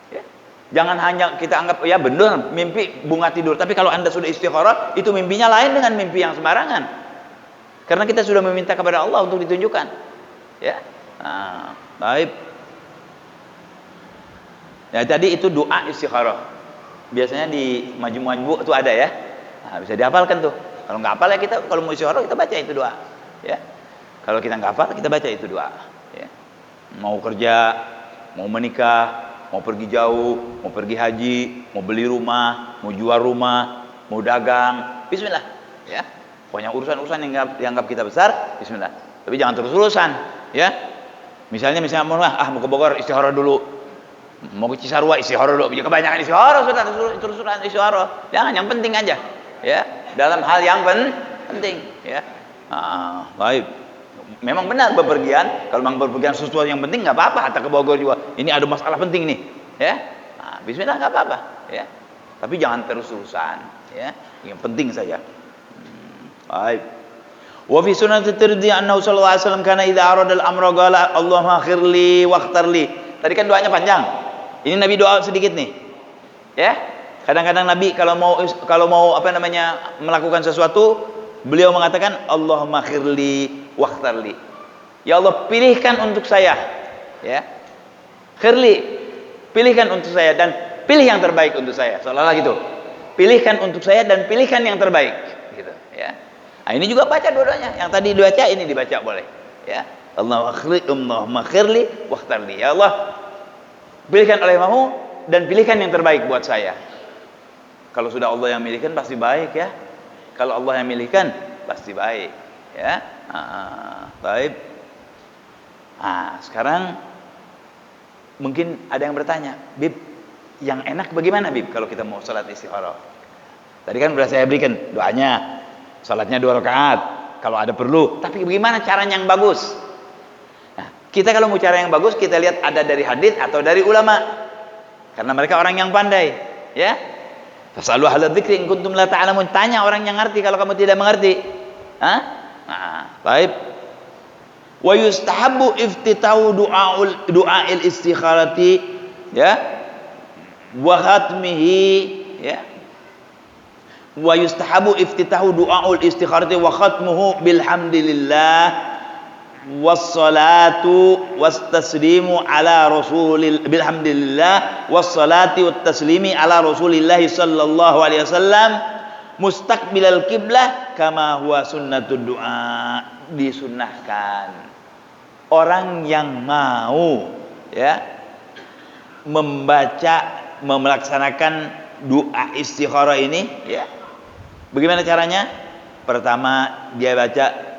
Ya. Jangan hanya kita anggap ya benar mimpi bunga tidur, tapi kalau Anda sudah istikharah, itu mimpinya lain dengan mimpi yang sembarangan. Karena kita sudah meminta kepada Allah untuk ditunjukkan. Ya. Baik. Ya tadi itu doa istikharah. Biasanya di majmu' itu ada ya. Nah, bisa dihafalkan tuh. Kalau nggak hafal ya kita kalau mau istikharah kita baca itu doa. Ya. Kalau kita nggak hafal kita baca itu doa. Ya. Mau kerja, mau menikah, mau pergi jauh, mau pergi haji, mau beli rumah, mau jual rumah, mau dagang, bismillah. Ya. Pokoknya urusan-urusan yang dianggap kita besar, bismillah. Tapi jangan terus-terusan, ya. Misalnya mau ke Bogor istikharah dulu. Mau ke Cisarua istikharah dulu. Kebanyakan istikharah sudah terus-terusan istikharah. Jangan, yang penting aja. Ya, dalam hal yang penting, ya. Baik. Memang benar bepergian, kalau memang bepergian sesuatu yang penting nggak apa-apa, hatta ke Bogor juga. Ini ada masalah penting nih, ya. Bismillah nggak apa-apa, ya. Tapi jangan terus-terusan, ya. Yang penting saja. Baik. Wa fi sunnah at-Tirmidzi annahu sallallahu alaihi wasallam kana idza arada al-amra qala Allahumma akhirli waqtarli. Tadi kan doanya panjang. Ini Nabi doa sedikit nih. Ya. Kadang-kadang Nabi kalau mau melakukan sesuatu, beliau mengatakan Allahumma akhirli waqtarli. Ya Allah, pilihkan untuk saya. Ya. Khirli, pilihkan untuk saya dan pilih yang terbaik untuk saya. Seolah-olah gitu. Pilihkan untuk saya dan pilihkan yang terbaik, gitu, ya. Nah, ini juga baca dua-duanya. Yang tadi dibaca, ini dibaca boleh. Ya. Allahumma khirli waqtarli. Ya Allah, pilihkan olehmu dan pilihkan yang terbaik buat saya. Kalau sudah Allah yang milihkan pasti baik, ya. Kalau Allah yang milihkan pasti baik, ya. Baik. Sekarang mungkin ada yang bertanya, Bib, yang enak bagaimana Bib kalau kita mau salat istikharah? Tadi kan sudah saya berikan doanya. Salatnya 2 rakaat kalau ada perlu, tapi bagaimana caranya yang bagus? Nah, kita kalau mau cara yang bagus, kita lihat ada dari hadis atau dari ulama, karena mereka orang yang pandai, ya. Fasalu ahla dzikri in kuntum la ta'lamun. Tanya orang yang ngerti kalau kamu tidak mengerti. Baik. Wa yustahabbu iftitahu du'ail istikharati, ya, wa khatmihi, ya. Wa yustahabu iftitahu du'aul istikharati wa khatmuhu bilhamdilillah wassalatu wastaslimu ala bilhamdilillah wassalati wattaslimi ala rasulillah sallallahu alaihi wasallam mustaqbilal qiblah kama huwa sunnatud du'a. Disunnahkan orang yang mau, ya, melaksanakan doa istikharah ini, ya. Bagaimana caranya? Pertama dia baca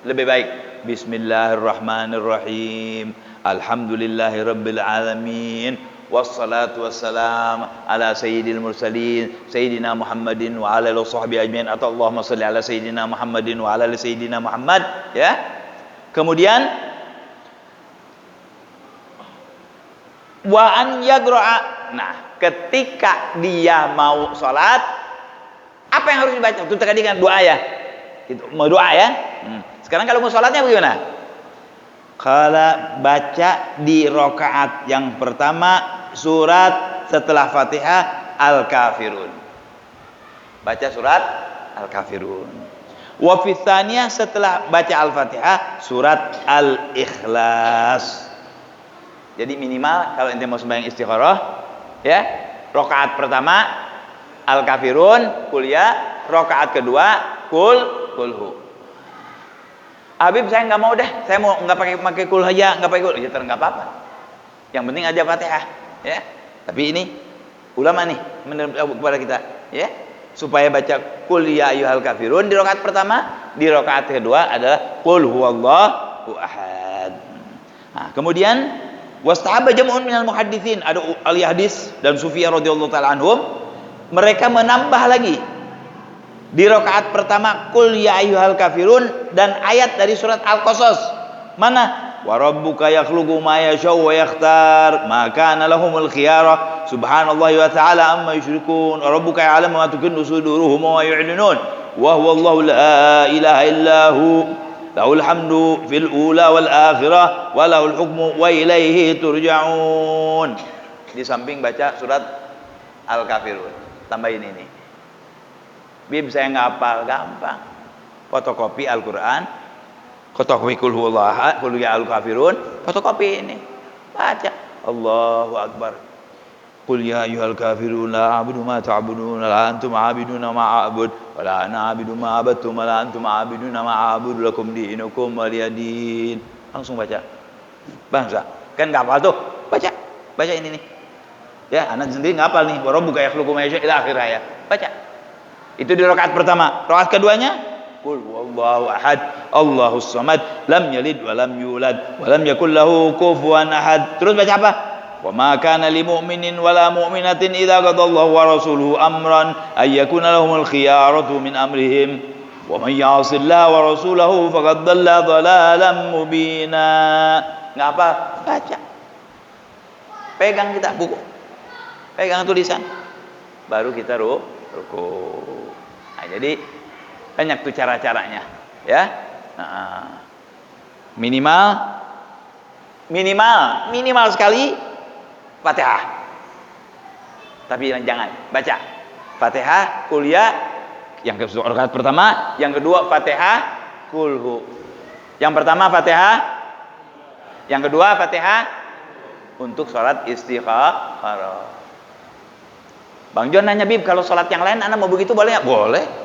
lebih baik Bismillahirrahmanirrahim, Alhamdulillahirabbil alamin, wassalatu wassalam ala sayyidil mursalin sayyidina Muhammadin wa ala alihi washabbihi ajmain, atau Allahumma shalli ala sayyidina Muhammadin wa ala ali sayyidina Muhammad, ya. Kemudian wa an yagra'a. Nah, ketika dia mau sholat, apa yang harus dibaca? Itu tadi kan doa, ya. Itu mau doa, ya. Sekarang kalau mau sholatnya bagaimana? Kalau baca di rakaat yang pertama surat setelah Fatihah Al-Kafirun. Baca surat Al-Kafirun. Wa fi tsaniyah setelah baca Al-Fatihah surat Al-Ikhlas. Jadi minimal kalau ente mau sembahyang istikharah, ya, rakaat pertama Al-Kafirun, kuliah, rakaat kedua kulhu. Habib saya nggak mau deh, saya mau nggak pakai kul aja, nggak pakai kul, ya nggak apa-apa. Yang penting aja Fatihah, ya. Tapi ini ulama nih kepada kita, ya, supaya baca kul ya ayyuhal kafirun di rakaat pertama, di rakaat kedua adalah kul huwallahu ahad. Nah, kemudian wastahaba jam'un minal muhadditsin, ada ahli hadis dan Sufyan radhiyallahu taala anhum, mereka menambah lagi di rakaat pertama kul ya ayyuhal kafirun dan ayat dari surat Al-Qasas. Mana? Wa rabbuka yakhluqu ma yasha'u wa yakhtar ma kana lahumul khiyara subhanallahi wa ta'ala amma yusyrikun wa rabbuka ya'lamu ma tukinnu suduruhum wa yu'linun wa huwa Allahu la ilaha illahu lahul hamdu fil ula wal akhirah wa lahul hukmu wa ilaihi turja'un. Di samping baca surat Al-Kafirun, tambahin ini. Bib saya nggak hafal, gampang. Fotokopi Al-Quran, Fotokopi kul huwallahu ahad, kul ya al kafirun, fotokopi ini. Baca. Allahu akbar. Qul ya ayyuhal kafirun la a'budu ma ta'budun la antum 'abiduna ma a'bud wa la ana 'abidu ma 'abadtum wa la antum 'abiduna ma a'budu lakum dinukum waliyadin. Langsung baca. Bangsa. Kan enggak hafal tuh. Baca. Baca ini nih. Ya, anak sendiri enggak hafal nih. Wa rabbuka yakhluqu ma yasha' ila akhir ayat. Baca. Itu di rakaat pertama. Rakaat keduanya Qul huwallahu ahad, Allahus samad, lam yalid wa lam yulad wa lam yakul lahu kufuwan ahad. Terus baca apa? Wa ma kana lil mu'minin wa la mu'minatin idza qadallahu wa rasuluhu amran ay yakuna lahumul khiyaratu min amrihim wa man ya'sillaha wa rasulahu faqad dhalla dhalalan mubina. Enggak apa? Baca. Pegang kita buku. Pegang tulisan. Baru kita ruku. Nah, jadi banyak tuh cara-caranya, ya. Nah, minimal sekali Fatihah. Tapi jangan baca Fatihah, kuliah yang rakaat pertama, yang kedua Fatihah, kulhu. Yang pertama Fatihah, yang kedua Fatihah untuk sholat istikharah. Bang John nanya, Bib, kalau sholat yang lain anak mau begitu boleh nggak? Boleh.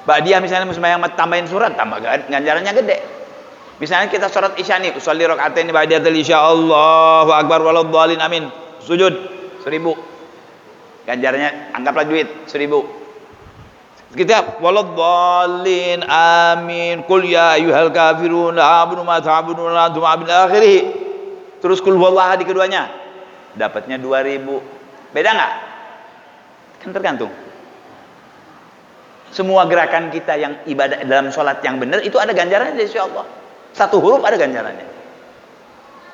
Ba'diyah misalnya yang tambahin surat, tambah ganjarannya gede. Misalnya kita sholat isya nih, usolli rakaatain ba'diyatul isya, Allahu akbar waladhdallin, amin. Sujud 1000. Ganjarannya anggaplah duit 1000. Kita waladhdallin, amin. Qul ya ayyuhal kafirun la a'budu ma ta'budun la antum 'abidun akhirih. Terus qul huwallahu di keduanya. Dapatnya 2000. Beda enggak? Kan tergantung. Semua gerakan kita yang ibadah dalam sholat yang benar itu ada ganjarannya dari Allah. Satu huruf ada ganjarannya.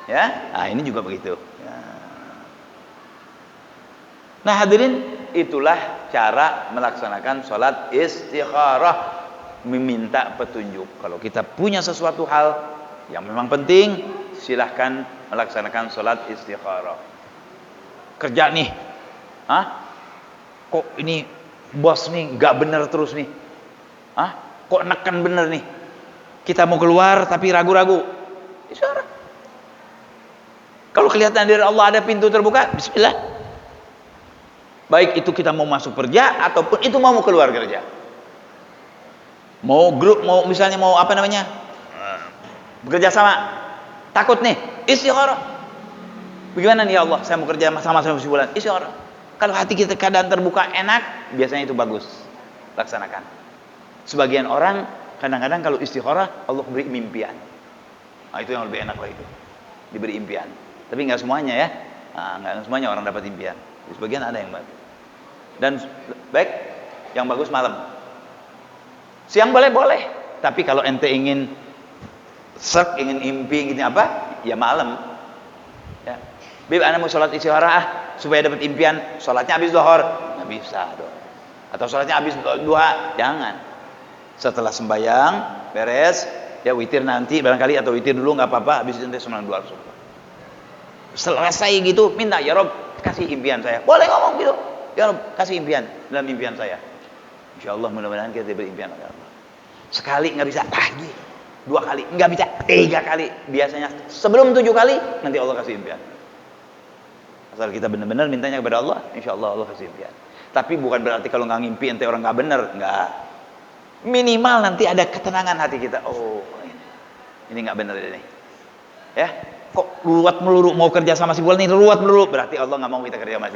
Ya, nah ini juga begitu. Ya. Nah hadirin, itulah cara melaksanakan sholat istikharah, meminta petunjuk. Kalau kita punya sesuatu hal yang memang penting, silahkan melaksanakan sholat istikharah. Kerja nih, kok ini bos nih nggak bener terus nih, kok neken bener nih, kita mau keluar tapi ragu-ragu, isyarat. Kalau kelihatan dari Allah ada pintu terbuka, bismillah. Baik itu kita mau masuk kerja ataupun itu mau keluar kerja, mau grup, mau misalnya mau apa namanya, bekerja sama, takut nih, istikharah. Bagaimana nih ya Allah, saya mau kerja sama-sama sebulan, istikharah. Kalau hati kita keadaan terbuka enak, biasanya itu bagus, laksanakan. Sebagian orang kadang-kadang kalau istikharah Allah beri impian. Nah, itu yang lebih enak lah itu, diberi impian. Tapi nggak semuanya ya, nggak semuanya orang dapat impian. Sebagian ada yang bagus. Dan baik, yang bagus malam. Siang boleh, tapi kalau ente ingin ingin impi, ingin apa, ya malam. Ya. Bib, anak mau sholat istikharah supaya dapat impian, sholatnya habis zuhur, nggak bisa dong. Atau sholatnya habis duha, jangan. Setelah sembahyang beres, ya witir nanti barangkali, atau witir dulu nggak apa-apa, habis itu nanti sembahyang dua rasul. Selesai gitu, minta ya Rob kasih impian saya. Boleh ngomong gitu, ya Rob kasih impian dalam impian saya. Insya Allah mudah-mudahan kita diberi impian oleh Allah. Sekali nggak bisa, lagi 2 kali nggak bisa, 3 kali. Biasanya sebelum 7 kali nanti Allah kasih impian. Asal kita benar-benar mintanya kepada Allah, insya Allah Allah kasih impian. Tapi bukan berarti kalau nggak ngimpi ente orang nggak benar, nggak. Minimal nanti ada ketenangan hati kita. Oh, ini nggak benar ini. Ya, kok ruwet melulu mau kerja sama si bulan ini, ruwet melulu, berarti Allah nggak mau kita kerja sama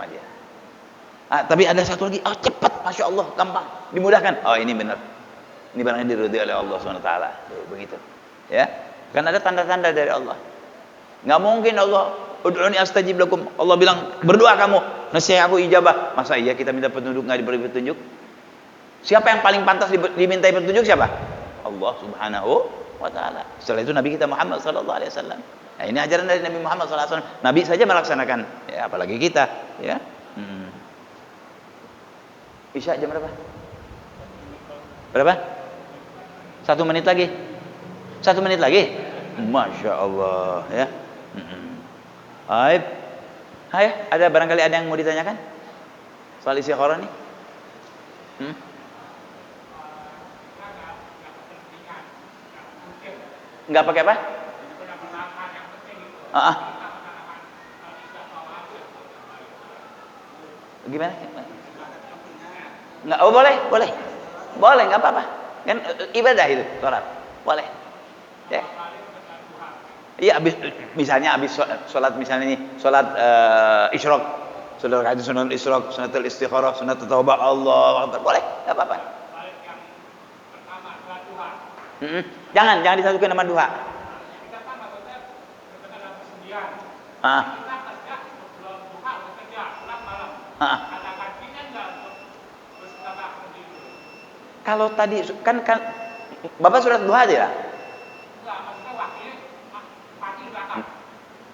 dia. Tapi ada satu lagi, cepat, masya Allah, gampang, dimudahkan. Oh, ini benar. Ini barangnya diridhoi oleh Allah SWT. Begitu. Ya, kan ada tanda-tanda dari Allah. Nggak mungkin Allah ud'uni astajib lakum. Allah bilang berdoa kamu, nescaya aku ijabah. Masa iya kita minta petunjuk nggak diberi petunjuk? Siapa yang paling pantas dimintai petunjuk? Siapa? Allah Subhanahu wa ta'ala. Setelah itu Nabi kita Muhammad sallallahu alaihi wasallam. Nah, ini ajaran dari Nabi Muhammad sallallahu alaihi wasallam. Nabi saja melaksanakan, ya apalagi kita, ya. Isya jam berapa? Berapa? 1 menit lagi. 1 menit lagi. Masya Allah, ya. Baik. Hai, ada barangkali ada yang mau ditanyakan soal istikharah nih? Enggak pakai apa? Ah, gimana? Enggak, oh boleh, boleh. Boleh, enggak apa-apa. Kan ibadah itu, sholat. Boleh. Ya. Iya, misalnya habis sholat misalnya nih, sholat isyraq. Sholat itu sunat isyraq, sunatul istikharah, sunatul taubah, Allah Akbar. Boleh, enggak apa-apa. Jangan disatukan nama duha. Ah. Ah. Kalau tadi kan Bapak surat duha aja ya?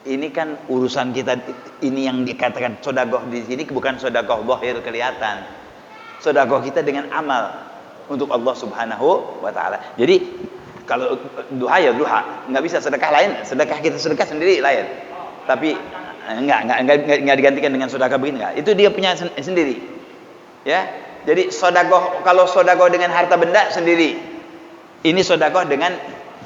Ini kan urusan kita, ini yang dikatakan sodagoh di sini bukan sodagoh zahir kelihatan. Sodagoh kita dengan amal untuk Allah Subhanahu wa taala. Jadi kalau duha ya duha, nggak bisa sedekah lain, sedekah kita sedekah sendiri lain. Tapi enggak digantikan dengan sedekah begini enggak. Itu dia punya sendiri. Ya. Jadi sodagoh, kalau sodagoh dengan harta benda sendiri. Ini sodagoh dengan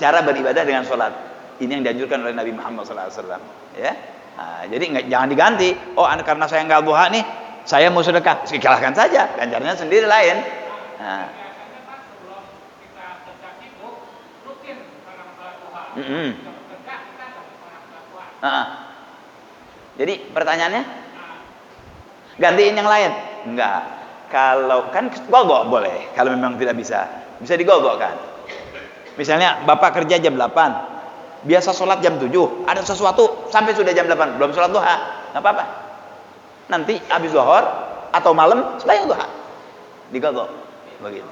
cara beribadah dengan sholat. Ini yang dianjurkan oleh Nabi Muhammad SAW. Ya. Nah, jadi jangan diganti. Oh, karena saya nggak duha nih, saya mau sedekah. Silakan saja. Ganjarannya sendiri lain. Nah. Jadi pertanyaannya, gantiin yang lain? Enggak. Kalau kan golgok boleh. Kalau memang tidak bisa digolgokkan. Misalnya Bapak kerja jam 8, biasa sholat jam 7, ada sesuatu sampai sudah jam 8 belum sholat duha, nggak apa-apa. Nanti habis zuhur atau malam setelah duha digolgok, begitu.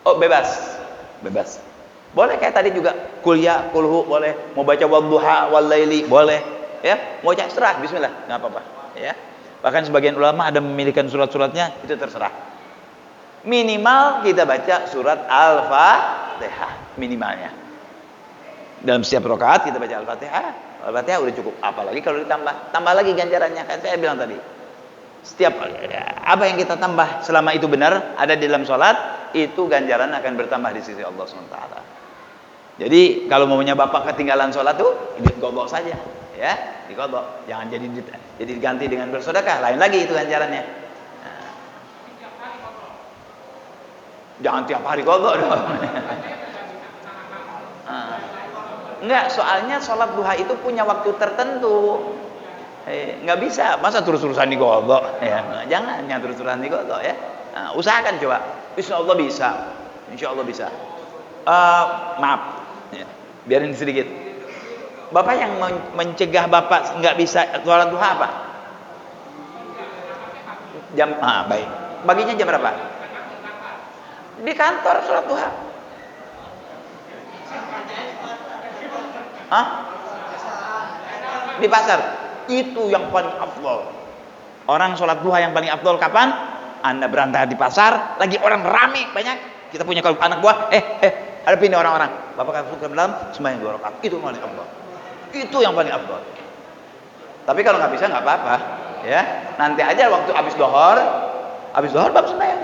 Oh, bebas. Boleh kayak tadi juga kuliah, kulhu boleh, mau baca wadduha wal laili boleh, ya. Mau baca serah, bismillah, nggak apa-apa, ya. Bahkan sebagian ulama ada memilihkan surat-suratnya, itu terserah. Minimal kita baca surat Al-Fatihah minimalnya. Dalam setiap rakaat kita baca Al-Fatihah. Al-Fatihah udah cukup. Apalagi kalau tambah lagi ganjarannya, kan saya bilang tadi. Setiap apa yang kita tambah selama itu benar ada di dalam sholat, itu ganjaran akan bertambah di sisi Allah SWT. Jadi kalau maunya Bapak ketinggalan sholat tuh digolgok saja, ya, digolgok. Jangan jadi diganti dengan bersedekah, lain lagi itu ganjarannya. Nah. Jangan tiap hari golgok dong. Enggak, soalnya sholat duha itu punya waktu tertentu. Nggak bisa, masa terus-terusan digolgok, ya. Jangan terus-terusan digolgok, ya. Nah, usahakan coba. Insya Allah bisa. Maaf, ya. Biarin sedikit. Bapak yang mencegah Bapak nggak bisa sholat duha apa? Baik. Baginya jam berapa? Di kantor sholat duha. Di pasar. Itu yang paling afdol. Orang sholat duha yang paling afdol kapan? Anda berangkat di pasar, lagi orang rame banyak. Kita punya kalau anak buah, hadapin orang-orang. Bapak masuk ke dalam, sembahyang 2 rakaat. Itu yang paling afdol. Itu yang paling afdol. Tapi kalau nggak bisa nggak apa-apa, ya. Nanti aja waktu habis dohor Bapak sembahyang.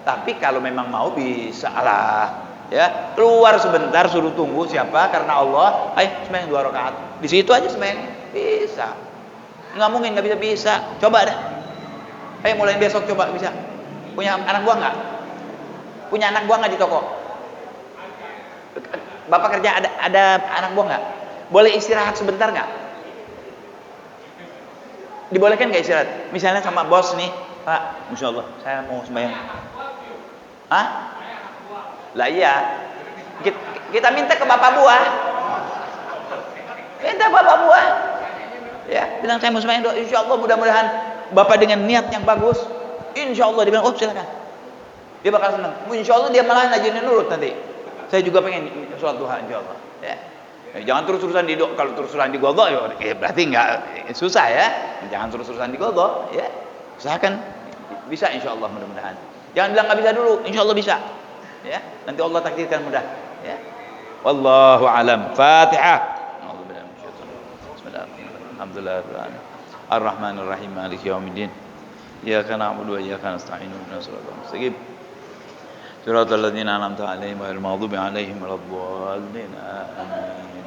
Tapi kalau memang mau bisa lah, ya. Keluar sebentar suruh tunggu siapa? Karena Allah, sembahyang 2 rakaat. Di situ aja sembahyang bisa. Nggak mungkin nggak bisa. Coba deh. Mulai besok coba bisa. Punya anak buah nggak? Punya anak buah nggak di toko? Bapak kerja ada anak buah nggak? Boleh istirahat sebentar nggak? Dibolehkan nggak istirahat? Misalnya sama bos nih, Pak, Masya Allah, saya mau sembahyang. Lah iya. Kita minta ke bapak buah. Ya, bilang saya mau sembahyang doa. Insya Allah mudah-mudahan Bapak dengan niat yang bagus, insya Allah dia bilang, silakan. Dia bakal senang. Insya Allah dia malah ngajarin nurut nanti. Saya juga pengen sholat duha, insya Allah. Ya. Jangan terus-terusan kalau terus-terusan digolgok, ya berarti nggak susah ya. Jangan terus-terusan digolgok, ya. Usahakan bisa, insya Allah mudah-mudahan. Jangan bilang nggak bisa dulu, insya Allah bisa. Ya, nanti Allah takdirkan mudah. Ya. Wallahu alam. Fatihah. Bismillahirrahmanirrahim. Ar-Rahmanir-Rahim. Maliki yaumiddin. Iyyaka na'budu wa iyyaka nasta'in. Ihdinas siratal mustaqim. صراط الذين أنعمت عليهم غير المغضوب عليهم ولا الضالين آمين.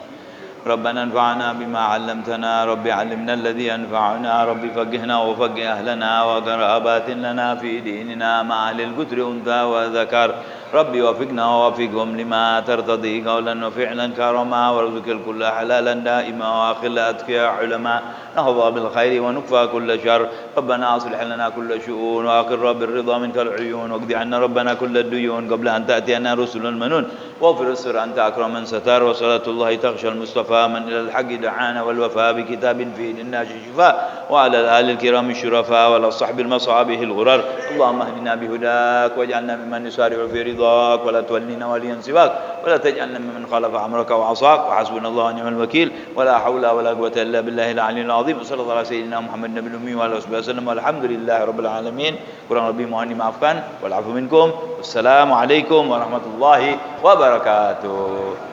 ربنا انفعنا بما علمتنا رب علمنا الذي ينفعنا رب فقهنا وفقه أهلنا وقرابات لنا في ديننا مع أهل القدر أنثى وذكر ربي وفقنا ووفقهم لما ترتضي قولا وفعلا كرما وارزق الكل حلالا دائما وآخر أتقياء علماء نهضى بالخير ونكفى كل شر ربنا أصلح لنا كل شؤون وأقر بالرضا منك العيون واقض عنا ربنا كل الديون قبل أن تأتينا رسل المنون واغفر السر أنت أكرم من ستار وصلاة الله تغشى المصطفى من إلى الحق دعانا والوفاء بكتاب فيه للناس شفاء وعلى الآل الكرام الشرفاء وعلى الصحب المصابه الغرر اللهم اهدنا بهداك واجعلنا ممن يسارع في رضاك ولا تولنا وليا سواك ولا تجعلنا ممن خالف أمرك وعصاك وحسبنا الله ونعم الوكيل ولا حول ولا قوة إلا بالله العلي العظيم وصلى الله على سيدنا محمد النبي الأمي وعلى آله وسلم والحمد لله رب العالمين. Kurang lebih mohon dimaafkan. Wal afu minkum. Wassalamu alaikum warahmatullahi wabarakatuh.